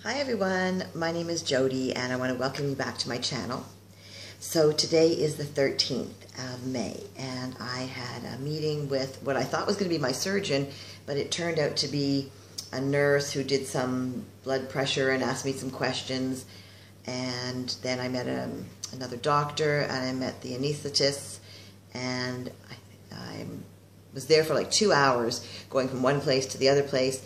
Hi everyone, my name is Jody and I want to welcome you back to my channel. So today is the 13th of May and I had a meeting with what I thought was going to be my surgeon, but it turned out to be a nurse who did some blood pressure and asked me some questions, and then I met another doctor and I met the anesthetist, and I was there for like 2 hours going from one place to the other place.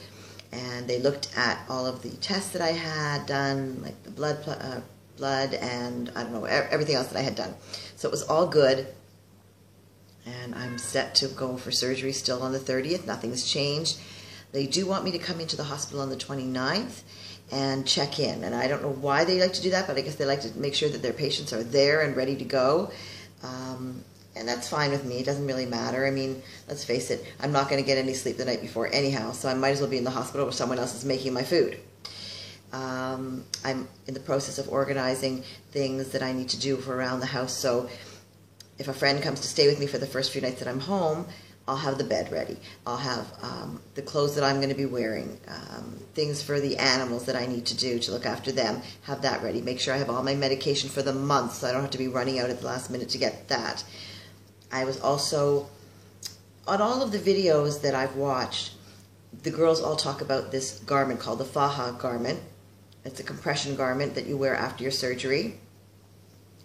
And they looked at all of the tests that I had done, like the blood and I don't know, everything else that I had done. So it was all good. And I'm set to go for surgery still on the 30th. Nothing's changed. They do want me to come into the hospital on the 29th and check in. And I don't know why they like to do that, but I guess they like to make sure that their patients are there and ready to go. And that's fine with me. It doesn't really matter. I mean, let's face it, I'm not going to get any sleep the night before anyhow, so I might as well be in the hospital where someone else is making my food. I'm in the process of organizing things that I need to do for around the house, so if a friend comes to stay with me for the first few nights that I'm home, I'll have the bed ready. I'll have the clothes that I'm going to be wearing, things for the animals that I need to do to look after them, have that ready. Make sure I have all my medication for the month so I don't have to be running out at the last minute to get that. I was also, on all of the videos that I've watched, the girls all talk about this garment called the faja garment. It's a compression garment that you wear after your surgery.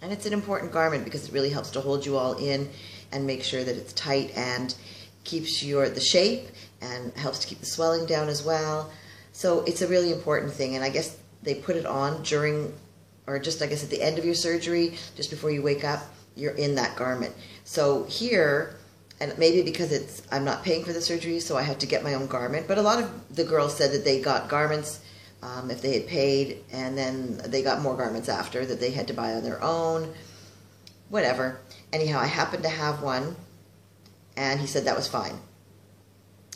And it's an important garment because it really helps to hold you all in and make sure that it's tight and keeps the shape and helps to keep the swelling down as well. So it's a really important thing, and I guess they put it on during, or just I guess at the end of your surgery, just before you wake up, you're in that garment. So here, and maybe because I'm not paying for the surgery, so I have to get my own garment, but a lot of the girls said that they got garments if they had paid, and then they got more garments after that they had to buy on their own, whatever. Anyhow, I happened to have one, and he said that was fine.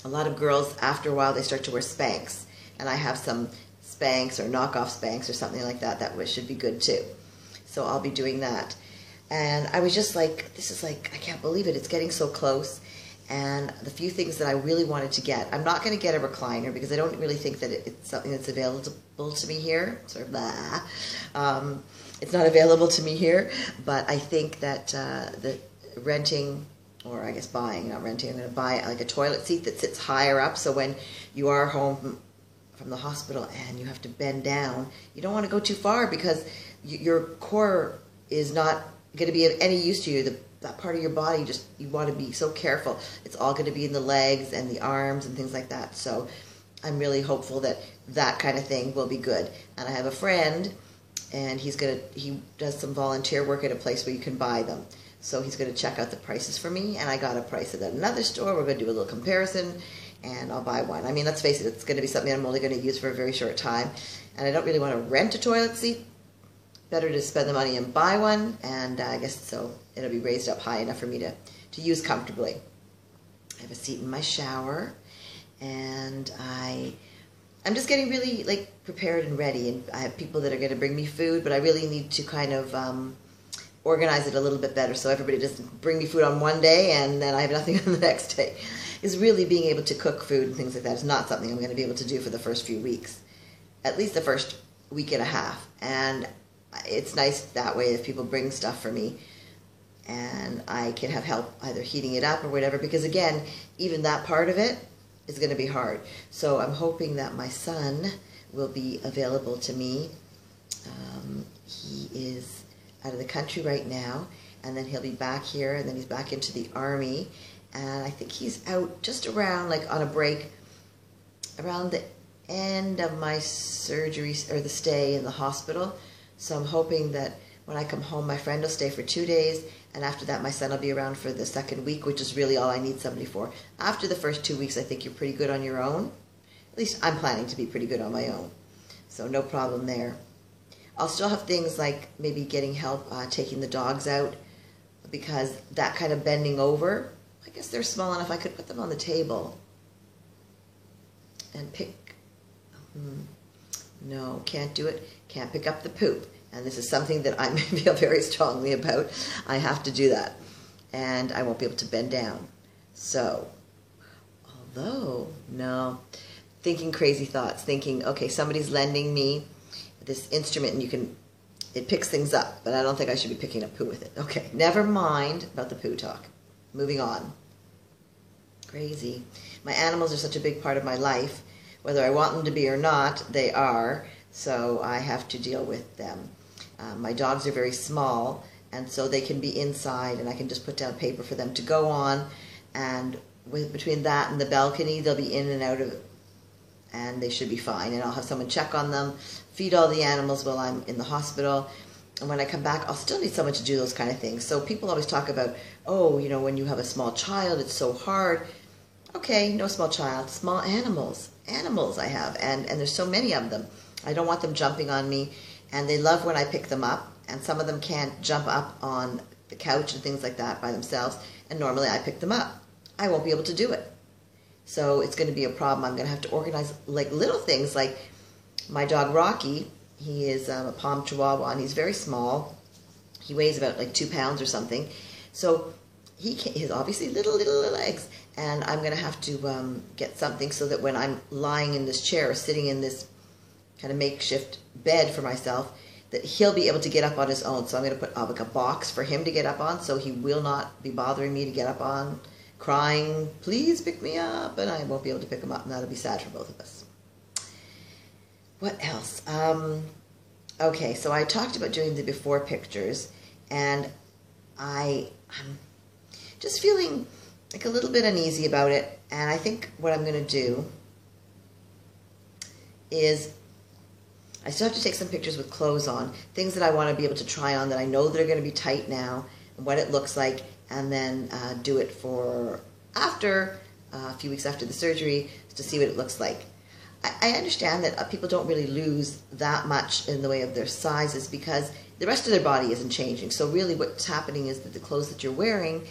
A lot of girls, after a while, they start to wear Spanx, and I have some Spanx or knockoff Spanx or something like that that should be good too. So I'll be doing that. And I was just like, this is like, I can't believe it. It's getting so close. And the few things that I really wanted to get, I'm not going to get a recliner because I don't really think that it's something that's available to me here. Sort of blah. It's not available to me here. But I think that the renting, or I guess buying, not renting, I'm going to buy like a toilet seat that sits higher up. So when you are home from the hospital and you have to bend down, you don't want to go too far because your core is not going to be of any use to you. That part of your body, you want to be so careful. It's all going to be in the legs and the arms and things like that. So I'm really hopeful that that kind of thing will be good. And I have a friend, and he does some volunteer work at a place where you can buy them. So he's going to check out the prices for me, and I got a price at another store. We're going to do a little comparison, and I'll buy one. I mean, let's face it, it's going to be something I'm only going to use for a very short time, and I don't really want to rent a toilet seat. Better to spend the money and buy one, and I guess so it'll be raised up high enough for me to use comfortably. I have a seat in my shower, and I'm just getting really like prepared and ready, and I have people that are going to bring me food, but I really need to kind of organize it a little bit better so everybody doesn't bring me food on one day and then I have nothing on the next day. Is really being able to cook food and things like that is not something I'm going to be able to do for the first few weeks, at least the first week and a half. And it's nice that way if people bring stuff for me and I can have help either heating it up or whatever, because again, even that part of it is going to be hard. So I'm hoping that my son will be available to me. He is out of the country right now, and then he'll be back here, and then he's back into the Army, and I think he's out just around, like on a break, around the end of my surgery or the stay in the hospital. So I'm hoping that when I come home, my friend will stay for 2 days, and after that, my son will be around for the second week, which is really all I need somebody for. After the first 2 weeks, I think you're pretty good on your own. At least I'm planning to be pretty good on my own. So no problem there. I'll still have things like maybe getting help taking the dogs out, because that kind of bending over, I guess they're small enough I could put them on the table and pick. No, can't do it. Can't pick up the poop. And this is something that I feel very strongly about. I have to do that. And I won't be able to bend down. So, although, no, thinking crazy thoughts, thinking, okay, somebody's lending me this instrument and it picks things up, but I don't think I should be picking up poo with it. Okay, never mind about the poo talk. Moving on. Crazy. My animals are such a big part of my life. Whether I want them to be or not, they are, so I have to deal with them. My dogs are very small, and so they can be inside, and I can just put down paper for them to go on, and between that and the balcony, they'll be in and out of it, and they should be fine, and I'll have someone check on them, feed all the animals while I'm in the hospital, and when I come back, I'll still need someone to do those kind of things. So people always talk about, oh, you know, when you have a small child, it's so hard. Okay, no small child, small animals. Animals I have, and there's so many of them. I don't want them jumping on me, and they love when I pick them up, and some of them can't jump up on the couch and things like that by themselves, and normally I pick them up. I won't be able to do it. So it's going to be a problem. I'm going to have to organize like little things, like my dog Rocky. He is a Palm Chihuahua, and he's very small. He weighs about like 2 pounds or something. So he has obviously little legs, and I'm going to have to get something so that when I'm lying in this chair, or sitting in this kind of makeshift bed for myself, that he'll be able to get up on his own. So I'm going to put like a box for him to get up on, so he will not be bothering me to get up on, crying, please pick me up, and I won't be able to pick him up, and that'll be sad for both of us. What else? Okay, so I talked about doing the before pictures, and I'm just feeling like a little bit uneasy about it, and I think what I'm going to do is I still have to take some pictures with clothes on, things that I want to be able to try on that I know that are going to be tight now, and what it looks like, and then do it for after, a few weeks after the surgery, to see what it looks like. I understand that people don't really lose that much in the way of their sizes because the rest of their body isn't changing. So really what's happening is that the clothes that you're wearing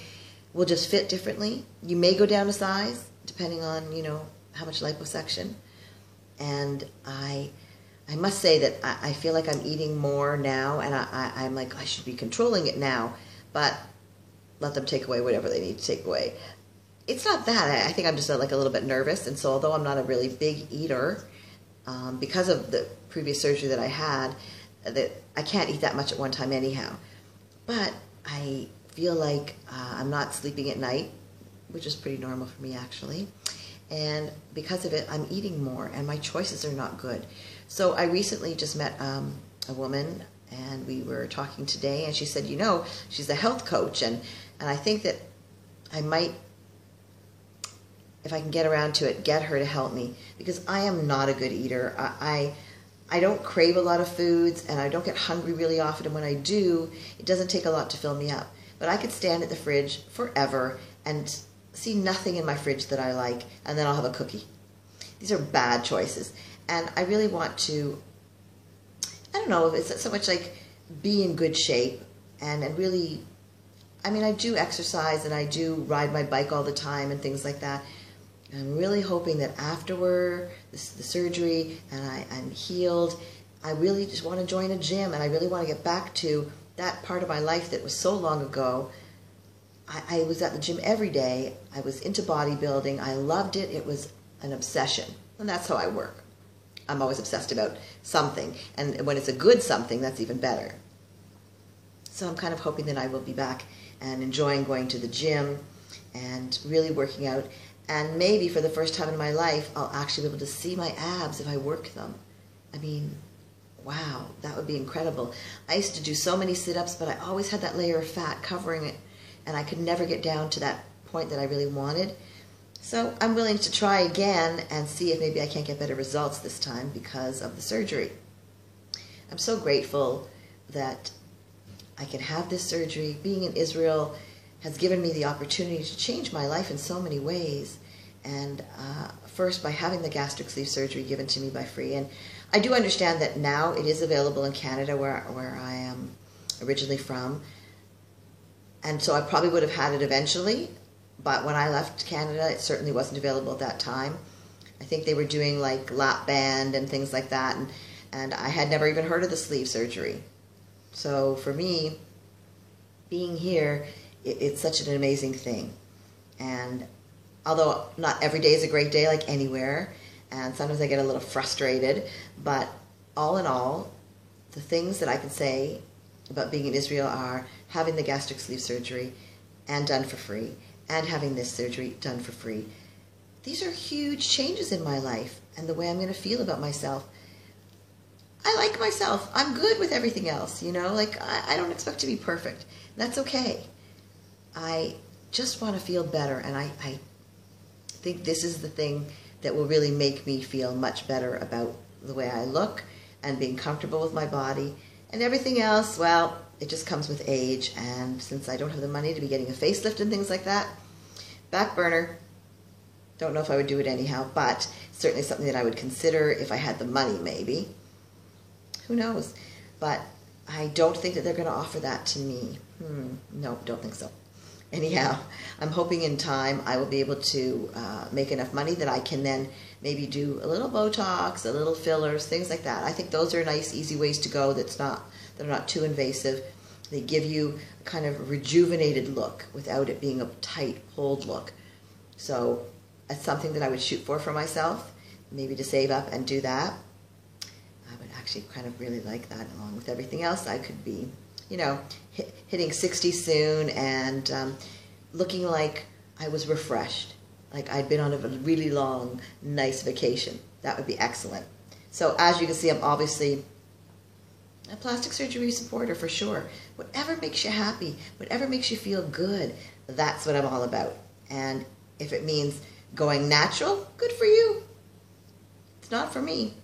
will just fit differently. You may go down a size depending on, you know, how much liposuction. And I must say that I feel like I'm eating more now, and I'm like, I should be controlling it now, but let them take away whatever they need to take away. It's not that. I think I'm just like a little bit nervous, and so although I'm not a really big eater, because of the previous surgery that I had, that I can't eat that much at one time anyhow. But I feel like I'm not sleeping at night, which is pretty normal for me actually. And because of it, I'm eating more, and my choices are not good. So I recently just met a woman, and we were talking today, and she said, you know, she's a health coach, and I think that I might, if I can get around to it, get her to help me, because I am not a good eater. I don't crave a lot of foods, and I don't get hungry really often, and when I do, it doesn't take a lot to fill me up. But I could stand at the fridge forever and see nothing in my fridge that I like, and then I'll have a cookie. These are bad choices, and I really want to, I don't know, it's so much like be in good shape, and really, I mean, I do exercise, and I do ride my bike all the time and things like that. I'm really hoping that afterward, the surgery, and I'm healed, I really just want to join a gym, and I really want to get back to that part of my life that was so long ago. I was at the gym every day. I was into bodybuilding. I loved it. It was an obsession, and that's how I work. I'm always obsessed about something, and when it's a good something, that's even better. So I'm kind of hoping that I will be back and enjoying going to the gym and really working out. And maybe for the first time in my life, I'll actually be able to see my abs if I work them. I mean, wow, that would be incredible. I used to do so many sit-ups, but I always had that layer of fat covering it, and I could never get down to that point that I really wanted. So I'm willing to try again and see if maybe I can't get better results this time because of the surgery. I'm so grateful that I can have this surgery. Being in Israel has given me the opportunity to change my life in so many ways. And first, by having the gastric sleeve surgery given to me by free. And I do understand that now it is available in Canada, where I am originally from. And so I probably would have had it eventually. But when I left Canada, it certainly wasn't available at that time. I think they were doing like lap band and things like that. And I had never even heard of the sleeve surgery. So for me, being here, it's such an amazing thing. And although not every day is a great day like anywhere, and sometimes I get a little frustrated, but all in all, the things that I can say about being in Israel are having the gastric sleeve surgery and done for free, and having this surgery done for free. These are huge changes in my life and the way I'm going to feel about myself. I like myself. I'm good with everything else, you know, like I don't expect to be perfect. That's okay. I just want to feel better, and I think this is the thing that will really make me feel much better about the way I look and being comfortable with my body. And everything else, well, it just comes with age, and since I don't have the money to be getting a facelift and things like that, back burner. Don't know if I would do it anyhow, but certainly something that I would consider if I had the money, maybe. Who knows? But I don't think that they're going to offer that to me. No, don't think so. Anyhow, I'm hoping in time I will be able to make enough money that I can then maybe do a little Botox, a little fillers, things like that. I think those are nice, easy ways to go that are not too invasive. They give you a kind of rejuvenated look without it being a tight, pulled look. So that's something that I would shoot for myself, maybe to save up and do that. I would actually kind of really like that. Along with everything else, I could be, you know, hitting 60 soon and looking like I was refreshed, like I'd been on a really long, nice vacation. That would be excellent. So as you can see, I'm obviously a plastic surgery supporter for sure. Whatever makes you happy, whatever makes you feel good, that's what I'm all about. And if it means going natural, good for you. It's not for me.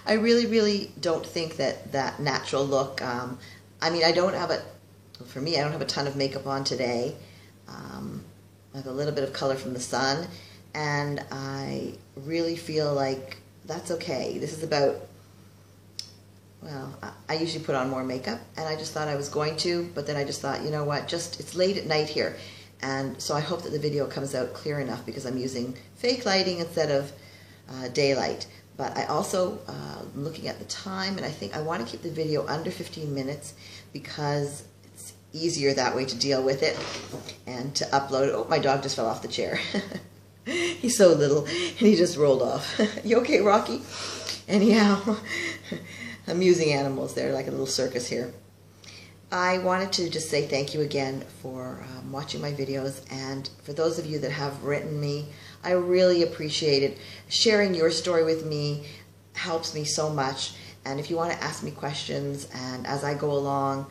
I really, really don't think that that natural look, I mean, I don't have for me, I don't have a ton of makeup on today. I have a little bit of color from the sun, and I really feel like that's okay. This is about, well, I usually put on more makeup, and I just thought I was going to, but then I just thought, you know what, it's late at night here. And so I hope that the video comes out clear enough because I'm using fake lighting instead of daylight. But I also, looking at the time, and I think I want to keep the video under 15 minutes because it's easier that way to deal with it and to upload. Oh, my dog just fell off the chair. He's so little, and he just rolled off. You okay, Rocky? Anyhow, amusing animals there, like a little circus here. I wanted to just say thank you again for watching my videos, and for those of you that have written me, I really appreciate it. Sharing your story with me helps me so much, and if you want to ask me questions and as I go along,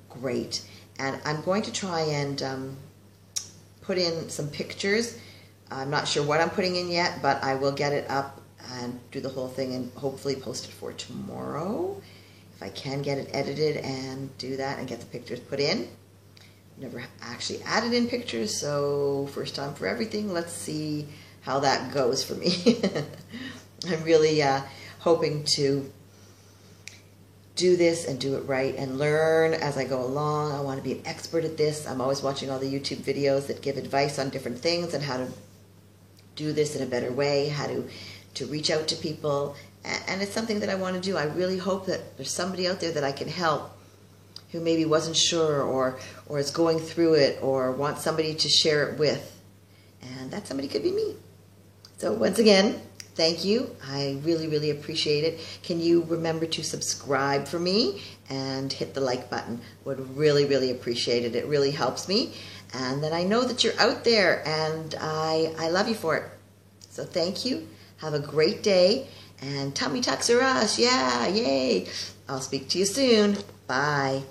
great. And I'm going to try and put in some pictures. I'm not sure what I'm putting in yet, but I will get it up and do the whole thing and hopefully post it for tomorrow. If I can get it edited and do that and get the pictures put in. Never actually added in pictures, so first time for everything. Let's see how that goes for me. I'm really hoping to do this and do it right and learn as I go along. I want to be an expert at this. I'm always watching all the YouTube videos that give advice on different things and how to do this in a better way, how to reach out to people. And it's something that I want to do. I really hope that there's somebody out there that I can help who maybe wasn't sure or is going through it or wants somebody to share it with. And that somebody could be me. So once again, thank you. I really, really appreciate it. Can you remember to subscribe for me and hit the like button? Would really, really appreciate it. It really helps me. And then I know that you're out there, and I love you for it. So thank you. Have a great day. And tummy tucks are us. Yeah, yay. I'll speak to you soon. Bye.